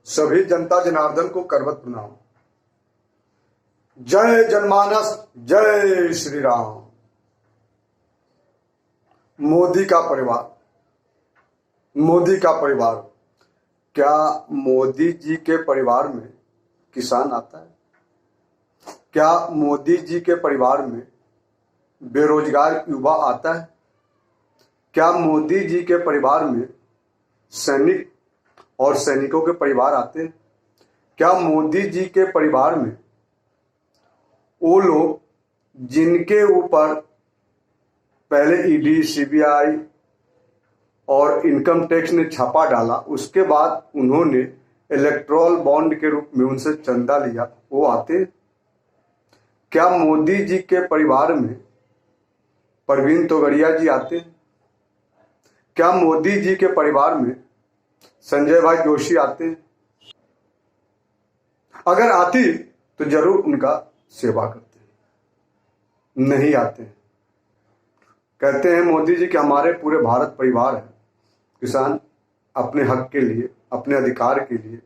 सभी जनता जनार्दन को करवत प्रणाम। जय जनमानस, जय श्री राम। मोदी का परिवार, मोदी का परिवार, क्या मोदी जी के परिवार में किसान आता है? क्या मोदी जी के परिवार में बेरोजगार युवा आता है? क्या मोदी जी के परिवार में सैनिक और सैनिकों के परिवार आते हैं? क्या मोदी जी के परिवार में वो लोग जिनके ऊपर पहले ईडी, सीबीआई और इनकम टैक्स ने छापा डाला, उसके बाद उन्होंने इलेक्टोरल बॉन्ड के रूप में उनसे चंदा लिया, वो आते हैं? क्या मोदी जी के परिवार में परवीन तोगड़िया जी आते हैं? क्या मोदी जी के परिवार में संजय भाई जोशी आते हैं? अगर आती तो जरूर उनका सेवा करते हैं, नहीं आते हैं। कहते हैं मोदी जी कि हमारे पूरे भारत परिवार है, किसान अपने हक के लिए, अपने अधिकार के लिए,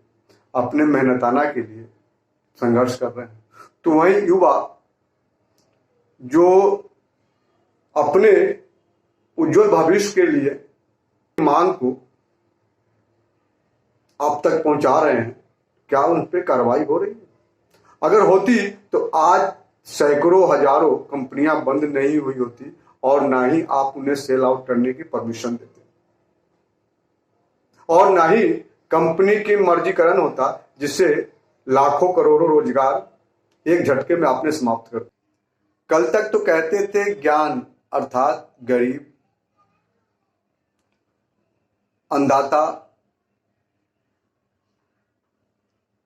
अपने मेहनताना के लिए संघर्ष कर रहे हैं। तो वही युवा जो अपने उज्जवल भविष्य के लिए मांग को आप तक पहुंचा रहे हैं, क्या उन पे कार्रवाई हो रही है? अगर होती तो आज सैकड़ों हजारों कंपनियां बंद नहीं हुई होती और ना ही आप उन्हें सेल आउट करने की परमिशन देते, और ना ही कंपनी की मर्जीकरण होता जिससे लाखों करोड़ों रोजगार एक झटके में आपने समाप्त कर। कल तक तो कहते थे ज्ञान अर्थात गरीब, अन्नदाता,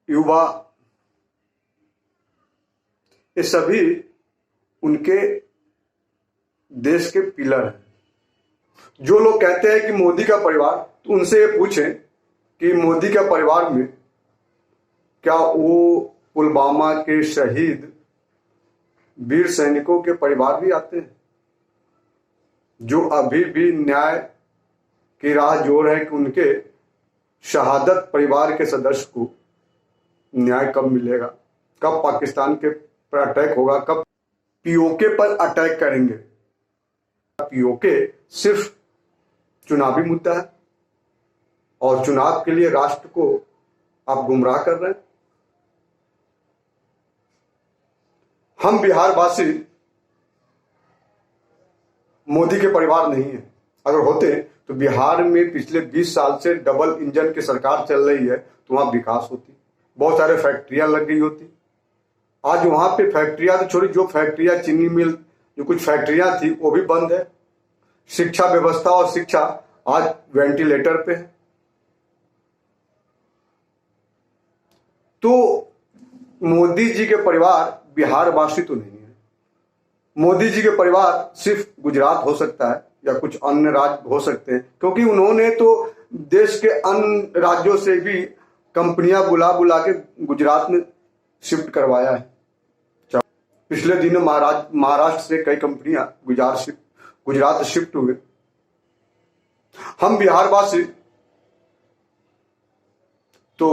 युवा, ये सभी उनके देश के पिलर हैं। जो लोग कहते हैं कि मोदी का परिवार, तो उनसे ये पूछें कि मोदी का परिवार में क्या वो पुलवामा के शहीद वीर सैनिकों के परिवार भी आते हैं, जो अभी भी न्याय की राह जोर है कि उनके शहादत परिवार के सदस्य को न्याय कब मिलेगा, कब पाकिस्तान के पर अटैक होगा, कब पीओके पर अटैक करेंगे? पीओके सिर्फ चुनावी मुद्दा है और चुनाव के लिए राष्ट्र को आप गुमराह कर रहे हैं। हम बिहार वासी मोदी के परिवार नहीं है। अगर होते तो बिहार में पिछले 20 साल से डबल इंजन की सरकार चल रही है, तो वहां विकास होती, बहुत सारे फैक्ट्रियां लग गई होती। आज वहां पे फैक्ट्रियां तो छोड़ी, जो फैक्ट्रियां चीनी मिल, जो कुछ फैक्ट्रियां थी वो भी बंद है। शिक्षा व्यवस्था और शिक्षा आज वेंटिलेटर पे है। तो मोदी जी के परिवार बिहार वासी तो नहीं है। मोदी जी के परिवार सिर्फ गुजरात हो सकता है या कुछ अन्य राज्य हो सकते हैं, क्योंकि उन्होंने तो देश के अन्य राज्यों से भी कंपनियां बुला बुला के गुजरात में शिफ्ट करवाया है। पिछले दिनों महाराष्ट्र से कई कंपनियां गुजरात शिफ्ट हुए। हम बिहारवासी तो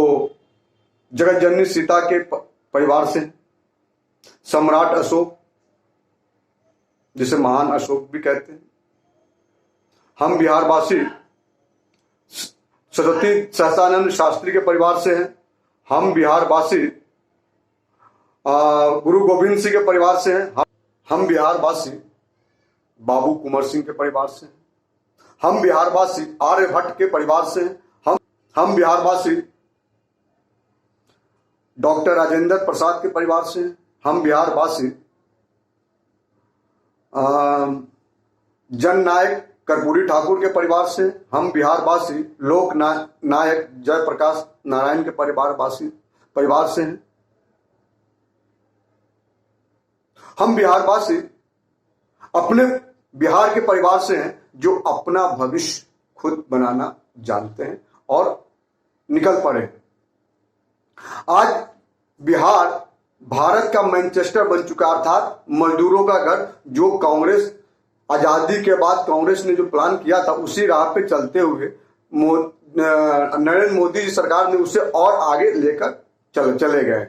जगत जननी सीता के परिवार से, सम्राट अशोक, जिसे महान अशोक भी कहते हैं। हम बिहारवासी सरस्वती सहसानंद शास्त्री के परिवार से हैं। हम बिहारवासी गुरु गोविंद सिंह के परिवार से हैं। हम बिहारवासी बाबू कुंवर सिंह के परिवार से हैं। हम बिहारवासी आर्यभट्ट के परिवार से हैं। हम बिहारवासी डॉक्टर राजेंद्र प्रसाद के परिवार से हैं। हम बिहारवासी जननायक कर्पूरी ठाकुर के परिवार से। हम बिहारवासी लोक नायक जयप्रकाश नारायण के परिवार से हैं। हम बिहारवासी अपने बिहार के परिवार से हैं, जो अपना भविष्य खुद बनाना जानते हैं और निकल पड़े हैं। आज बिहार भारत का मैनचेस्टर बन चुका, अर्थात मजदूरों का घर। जो कांग्रेस आजादी के बाद कांग्रेस ने जो प्लान किया था, उसी राह पे चलते हुए नरेंद्र मोदी जी सरकार ने उसे और आगे लेकर चले गए।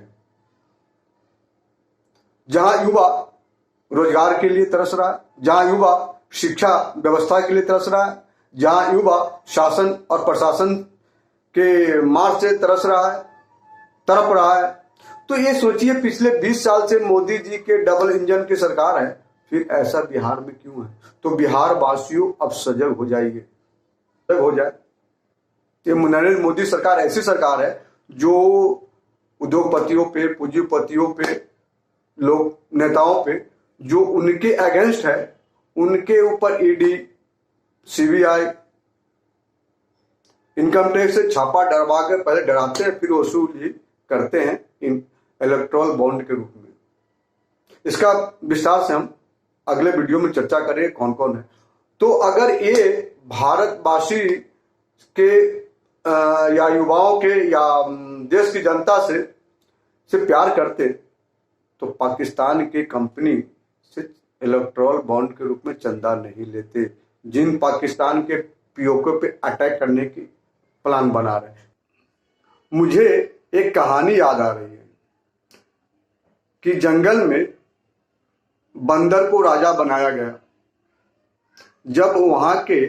जहां युवा रोजगार के लिए तरस रहा है, जहां युवा शिक्षा व्यवस्था के लिए तरस रहा है, जहां युवा शासन और प्रशासन के मार से तरस रहा है, तड़प रहा है। तो ये सोचिए, पिछले 20 साल से मोदी जी के डबल इंजन की सरकार है, फिर ऐसा बिहार में क्यों है? तो बिहार वासियों अब सजग हो जाइए, सजग हो जाए। ये नरेंद्र मोदी सरकार ऐसी सरकार है जो उद्योगपतियों पे, पूंजीपतियों पे, लोग नेताओं पे जो उनके अगेंस्ट है, उनके ऊपर ईडी, सीबीआई, इनकम टैक्स से छापा डरवा कर पहले डराते हैं, फिर वसूली करते हैं इन इलेक्टोरल बॉन्ड के रूप में। इसका विस्तार से हम अगले वीडियो में चर्चा करेंगे कौन कौन है। तो अगर ये भारतवासी के या युवाओं के या देश की जनता से प्यार करते तो पाकिस्तान की कंपनी से इलेक्टोरल बॉन्ड के रूप में चंदा नहीं लेते, जिन पाकिस्तान के पीओके पे अटैक करने की प्लान बना रहे हैं। मुझे एक कहानी याद आ रही है कि जंगल में बंदर को राजा बनाया गया। जब वहां के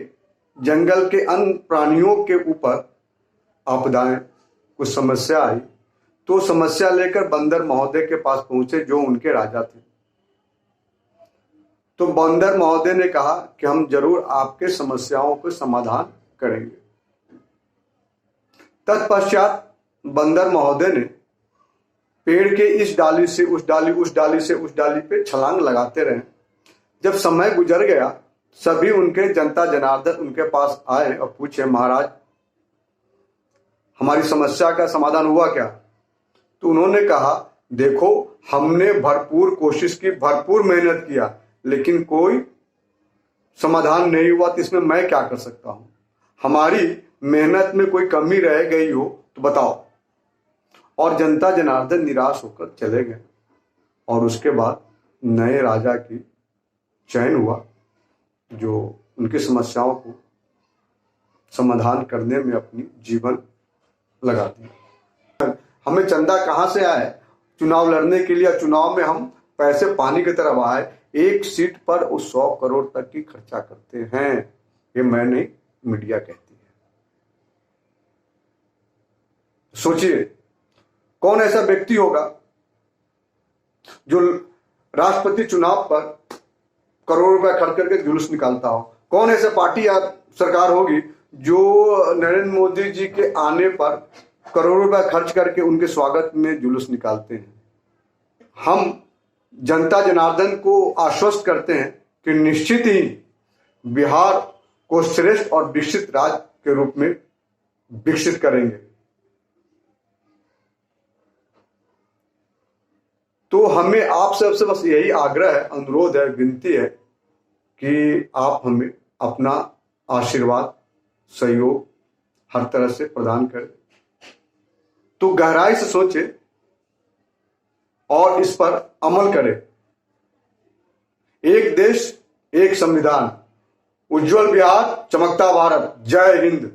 जंगल के अन्य प्राणियों के ऊपर आपदाएं, कुछ समस्या आई, तो समस्या लेकर बंदर महोदय के पास पहुंचे जो उनके राजा थे। तो बंदर महोदय ने कहा कि हम जरूर आपके समस्याओं को समाधान करेंगे। तत्पश्चात बंदर महोदय ने पेड़ के इस डाली से उस डाली, उस डाली से उस डाली पे छलांग लगाते रहे। जब समय गुजर गया, सभी उनके जनता जनार्दन उनके पास आए और पूछे, महाराज हमारी समस्या का समाधान हुआ क्या? तो उन्होंने कहा, देखो हमने भरपूर कोशिश की, भरपूर मेहनत किया, लेकिन कोई समाधान नहीं हुआ, तो इसमें मैं क्या कर सकता हूं? हमारी मेहनत में कोई कमी रह गई हो तो बताओ। और जनता जनार्दन निराश होकर चले गए। और उसके बाद नए राजा की चयन हुआ जो उनकी समस्याओं को समाधान करने में अपनी जीवन लगा दिया। हमें चंदा कहां से आए? चुनाव लड़ने के लिए चुनाव में हम पैसे पानी की तरह बहाए, एक सीट पर वो 100 करोड़ तक की खर्चा करते हैं। ये मैं नहीं, मीडिया कहती है। सोचिए, कौन ऐसा व्यक्ति होगा जो राष्ट्रपति चुनाव पर करोड़ों रुपए खर्च करके जुलूस निकालता हो? कौन ऐसा पार्टी या सरकार होगी जो नरेंद्र मोदी जी के आने पर करोड़ों रुपए खर्च करके उनके स्वागत में जुलूस निकालते हैं? हम जनता जनार्दन को आश्वस्त करते हैं कि निश्चित ही बिहार को श्रेष्ठ और विकसित राज्य के रूप में विकसित करेंगे। तो हमें आप सबसे बस यही आग्रह है, अनुरोध है, विनती है कि आप हमें अपना आशीर्वाद, सहयोग हर तरह से प्रदान करें। तो गहराई से सोचे और इस पर अमल करें। एक देश, एक संविधान, उज्जवल बिहार, चमकता भारत। जय हिंद।